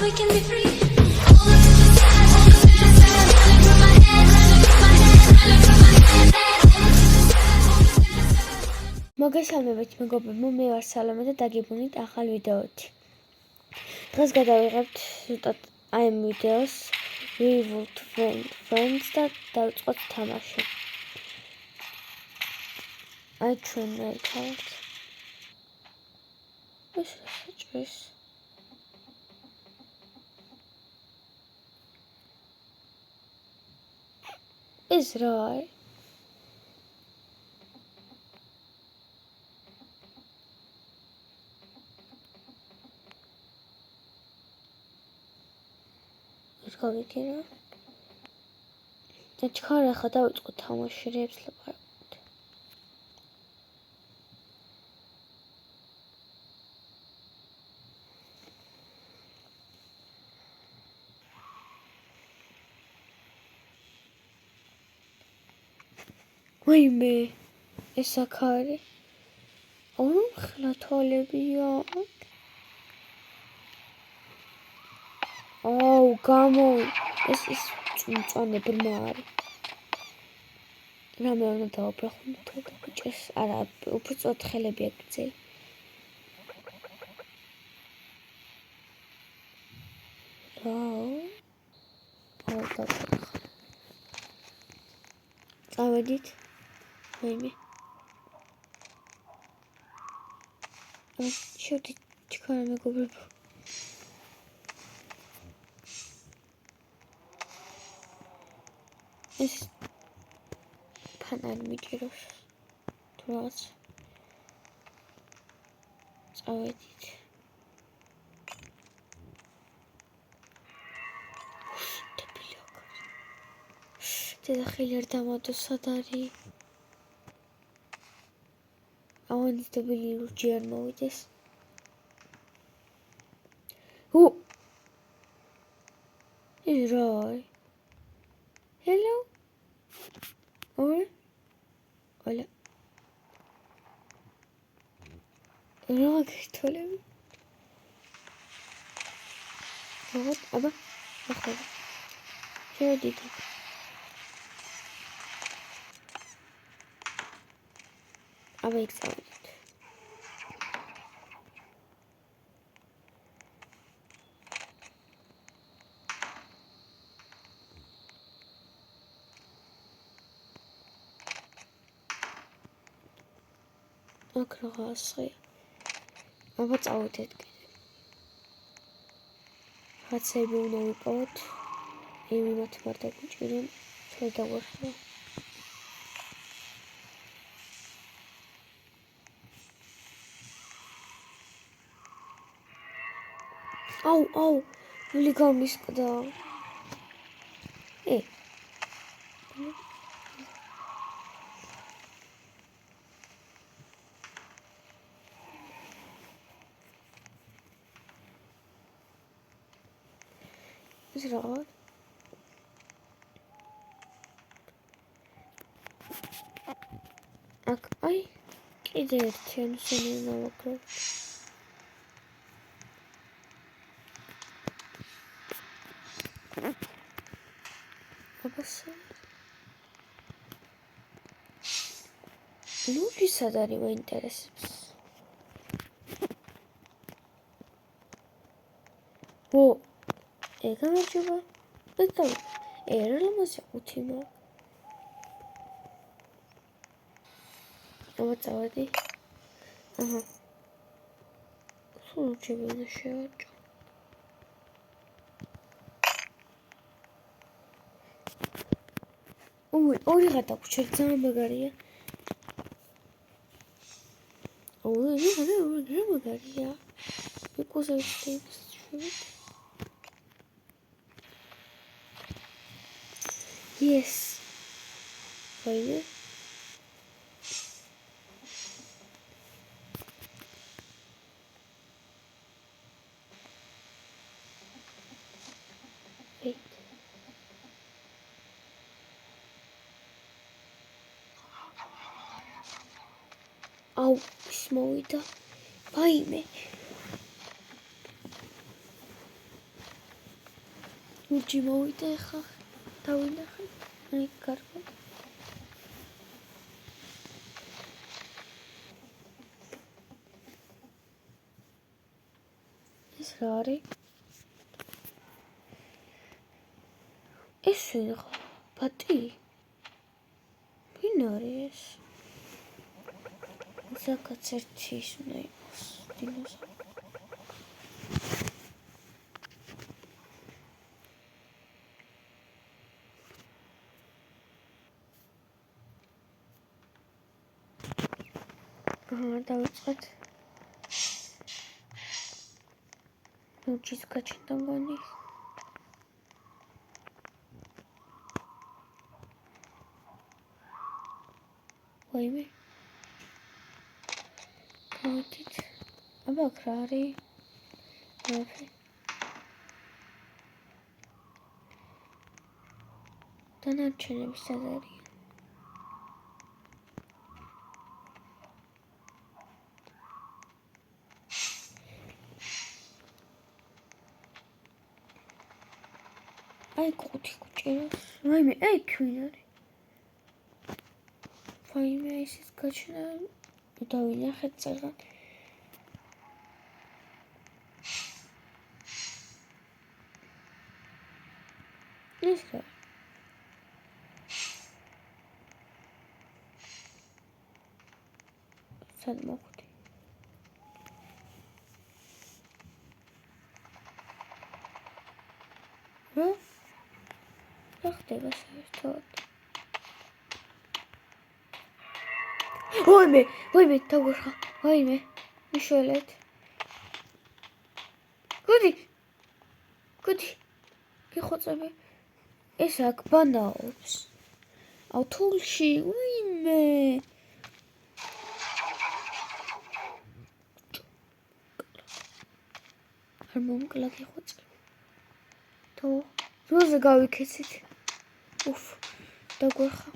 we can be free. All the good is sad, all the bad is sad. Running through my head, running through my head, running through my head. All the good is sad, all the bad is sad. მოგესალმებით მეგობრებო, მე ვარ სალომე და დაგიბრუნდით ახალ ვიდეოთი. დღეს გადავიღებთ ზუსტად აი ამ ვიდეოს Revolt Friends და დავიწყოთ თამაში. აი ჩვენ ვერთავთ. ეს რა საჭიროა? ეს რა არის? გავიქერა. და ჩქარ ახლა დავიწყო თამაში რეებს ლაპარაკობთ. ვაიმე, ეს აქ არის. ხლა თვალებია. აუ, გამო, ეს წუნწანე ბრმა არის. რამე უნდა დავაბრახო თუ ბიჭეს, არა, უფრო წოთხელები აკრძელი. აუ, დავაბრახო. წავედით. ვაიმე. შევდით ჩქარა მეგობრებო. ეს ფანარი მიჭიროს თუ რაღაც წავედით. დედახელი არ დამატო სად არის? ავანის დებილი ლურჯი არ მოვიდეს. ეს რა არის? Hello? Hola. რა გითოლები? როგორ? აბა, ახლა. შევდით. აბა იქ წავედით. აქ რაღაცაა. აბა წავედით. რაცები უნდა ვიყავოთ. იმათ მარტო გიჭირენ. შედავახო. აუ, ნული გამისკდა. ეს რა არის? აქ აი კიდე ერთი ანუსენი ნავაკრებ. აბასა. ლუჯი სად არის მაინტერესებს? გამარჯობა. და რა ლამაზი ყუთიმა. აბა წავედი. აჰა. სულ ჩებინა შეაჭო. ორი ღატა ქუჩელი ძალიან მაგარია. რა მაგარია. ეკოზავით. Yes. Wait. Au, smojda. Vajme. ლურჯი მოვიდა ახლა დავინახე აი კარგად ეს რა არის ეს ვინ ხო ბატი ვინ არის ეს საკაც ერთი ის უნდა იყოს დინოზავრი დავიწყეთ ლურჯის გაჩნდა მგონი ვაიმე გავიდით აბა აქ რა არის რაფი დანარჩენები სად არიან აი კუთი კუჭიროს ვაიმე აი ქვინ არის ვაიმე ისიც გაჩნდა დავინახეთ წეგან ეს რა სად მოხვდი რა ხდება საერთოდ ვაიმე დაგვეხა ვაიმე მიშველეთ გუდი გიხოცები ეს აქ ბანაობს აუ თულში ვაიმე არ მომკლა გიხოცები თო როზე გავიქეცით უფ დაგვეხა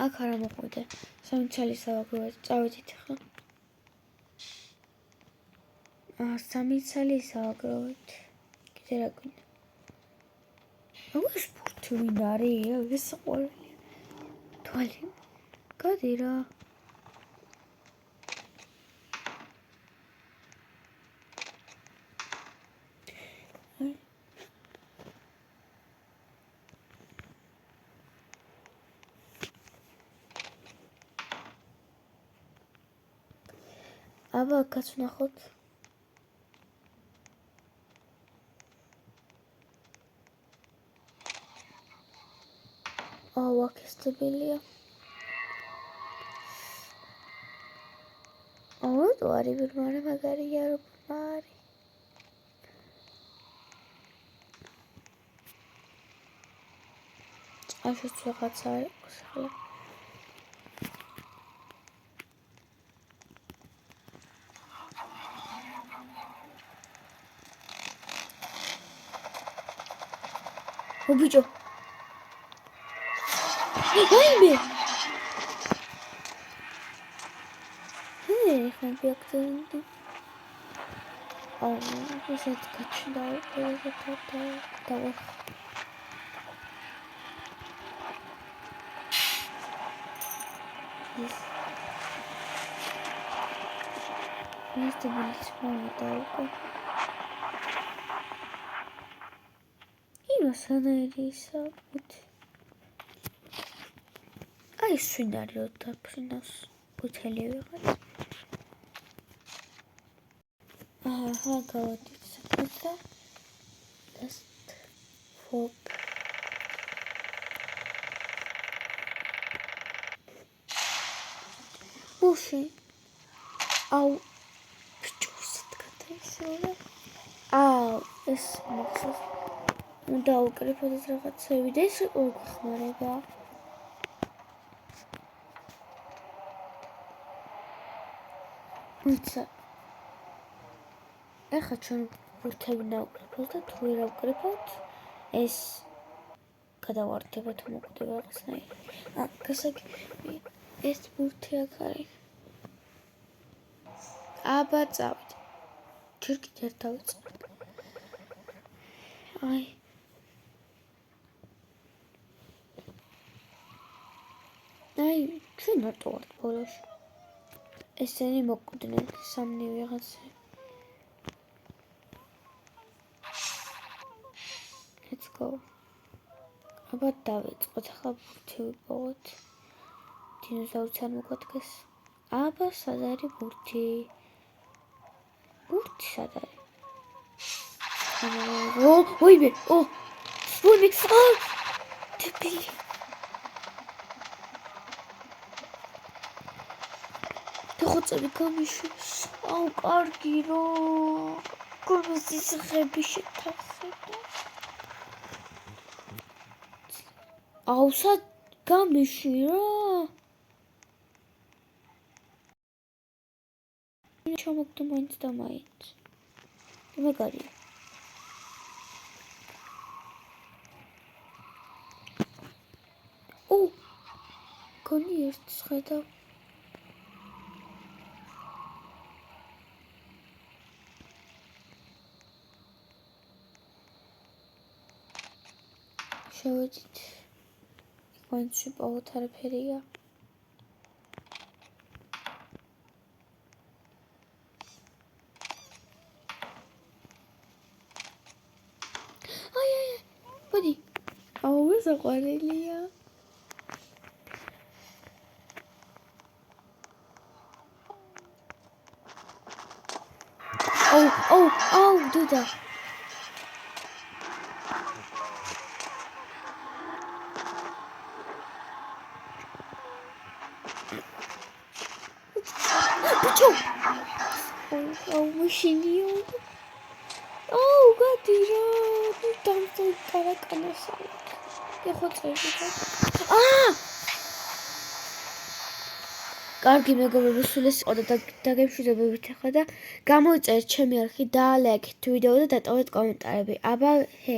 აქ არა მოხვიდე სამი ცალი სავაგროვეთ წავედით ახლა სამი ცალი სავაგროვეთ კიდე რა გვინდა ეს ბურთი ვინ არის ეს ყოველი თვალი გადი რა აბა აქაც ვნახოთ აუ აქ ეს დებელია აუ თუ არის ვირმარე მაგარია რო მარი აშუც რაღაცა არის ახლა ობიჭო ვაიმე ხან ბიაქტინდი აუ ესეთ გაჩნდა ეს დებილის მომდა უკვე სანაირისა ბუთი აი შინ არის ოთაფრინოს ბუთელი ვიღაც აჰა გავდით საკუთა just for უში აუ ფიჭურსით გადაისროლა აუ ეს მოხსოვს უნდა უკრიფოთ რაღაცები და ეს იყო გხმარება უცა ეხა ჩვენ ბურთები ნაუკრიფოთ და თუ ვერ ავკრიფოთ ეს გადავარდება თუ მოკვდება რაღაცნაირი გასაგები ეს ბურთი აქ არის აბა წავით ჯერ კიდევ დავიწყებ აი შენ რატო ვარ ბოლოში? ესენი მოკვდნენ სამნი ვიღაცა. Let's go. აბა დავიწყოთ, ახლა ბურთი ვიპოვოთ. დინოზავრიც არ მოგვადგეს. აბა სად არის ბურთი? ბურთი სად არის? ოიმე, დებილი. დახოცები გამიშვის. აუ, კარგი რო. გონოსის ხები შეთანხმდა. აუ, სად გამიშვი რა? ჩამოგდა მაინც და მაინც. მაგარია. გონი ერთს ხედავ. შევედით. მაინც ვიპოვოთ არაფერია. Buddy. აუ, ეს აყვარელია. აუ, დედა. ბიჭო. აუ, მაშინიო. აუ, გადი რა. დამწულ კარაკანას. ეხოწები. კარგი მეგობრებო, სულ ეს იყო და დაგემშვიდობებით ახლა და გამოიწერეთ ჩემი არხი, დაალაიქეთ ვიდეო და დატოვეთ კომენტარები. აბა, ჰე.